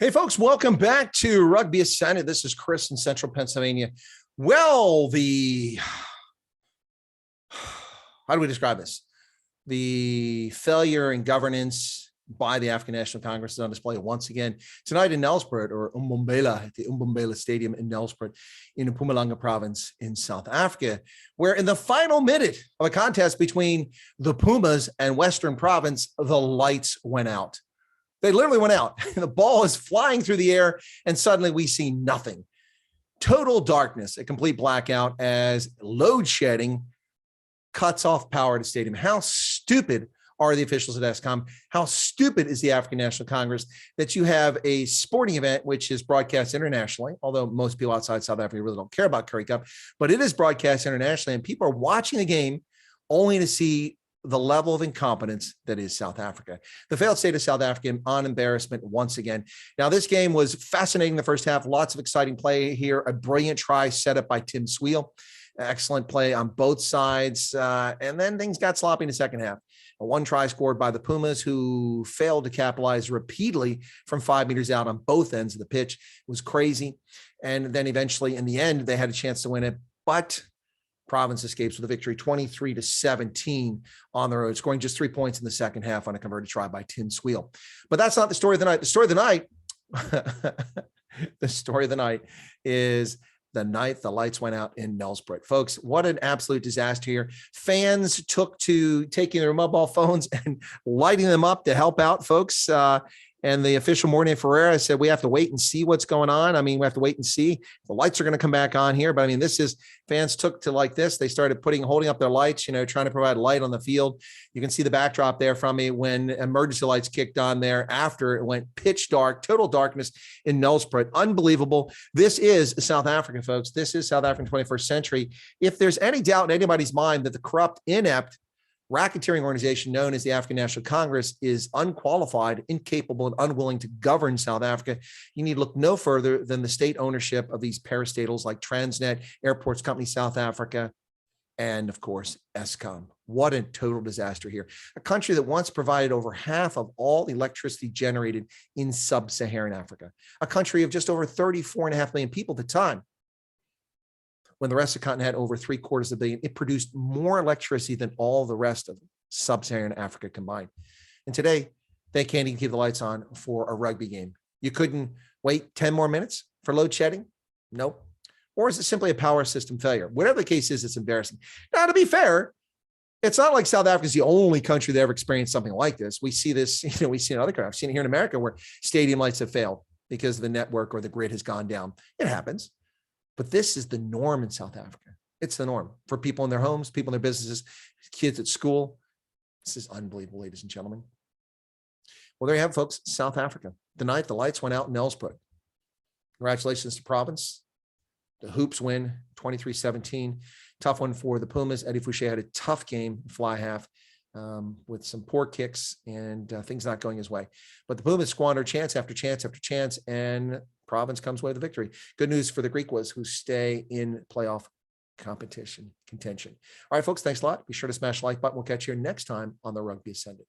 Hey, folks, welcome back to Rugby Ascended. This is Chris in Central Pennsylvania. Well, how do we describe this? The failure in governance by the African National Congress is on display once again tonight in Nelspruit, or Mbombela, at the Mbombela Stadium in Nelspruit in Mpumalanga province in South Africa, where in the final minute of a contest between the Pumas and Western Province, the lights went out. They literally went out. The ball is flying through the air, and suddenly we see nothing. Total darkness, a complete blackout as load shedding cuts off power to stadium. How stupid are the officials at Eskom? How stupid is the African National Congress that you have a sporting event which is broadcast internationally, although most people outside South Africa really don't care about Currie Cup, but it is broadcast internationally, and people are watching the game only to see the level of incompetence that is South Africa. The failed state of South Africa on embarrassment once again. Now, this game was fascinating the first half. Lots of exciting play here. A brilliant try set up by Tim Swiel. Excellent play on both sides. And then things got sloppy in the second half. One try scored by the Pumas, who failed to capitalize repeatedly from 5 meters out on both ends of the pitch. It was crazy. And then eventually, in the end, they had a chance to win it. But Province escapes with a victory 23-17 on the road, scoring just 3 points in the second half on a converted try by Tim Swiel. But that's not the story of the night. The story of the night, the story of the night is the night the lights went out in Nelspruit. Folks, what an absolute disaster here. Fans took to taking their mobile phones and lighting them up to help out, folks. And the official, Morning Ferreira, said, we have to wait and see what's going on. I mean, we have to wait and see. The lights are going to come back on here. But I mean, this is, fans took to like this. They started holding up their lights, trying to provide light on the field. You can see the backdrop there from me when emergency lights kicked on there after it went pitch dark, total darkness in Nelspruit. Unbelievable. This is South Africa, folks. This is South African 21st century. If there's any doubt in anybody's mind that the corrupt, inept, racketeering organization known as the African National Congress is unqualified, incapable, and unwilling to govern South Africa, you need to look no further than the state ownership of these parastatals like Transnet, Airports Company South Africa, and of course, Eskom. What a total disaster here. A country that once provided over half of all electricity generated in sub-Saharan Africa. A country of just over 34.5 million people at the time. When the rest of the continent had over 750 million, it produced more electricity than all the rest of sub-Saharan Africa combined. And today, they can't even keep the lights on for a rugby game. You couldn't wait 10 more minutes for load shedding? Nope. Or is it simply a power system failure? Whatever the case is, it's embarrassing. Now, to be fair, it's not like South Africa is the only country that ever experienced something like this. We see this, we see in other countries. I've seen it here in America where stadium lights have failed because the network or the grid has gone down. It happens. But this is the norm in South Africa. It's the norm for people in their homes, people in their businesses, kids at school. This is unbelievable, ladies and gentlemen. Well, there you have it, folks. South Africa. The night the lights went out in Nelspruit. Congratulations to Province. The Hoops win 23-17. Tough one for the Pumas. Eddie Fouché had a tough game, fly half, with some poor kicks and things not going his way. But the Pumas squandered chance after chance after chance, and Province comes away with the victory. Good news for the Griquas, who stay in playoff contention. All right, folks, thanks a lot. Be sure to smash the like button. We'll catch you next time on the Rugby Ascendant.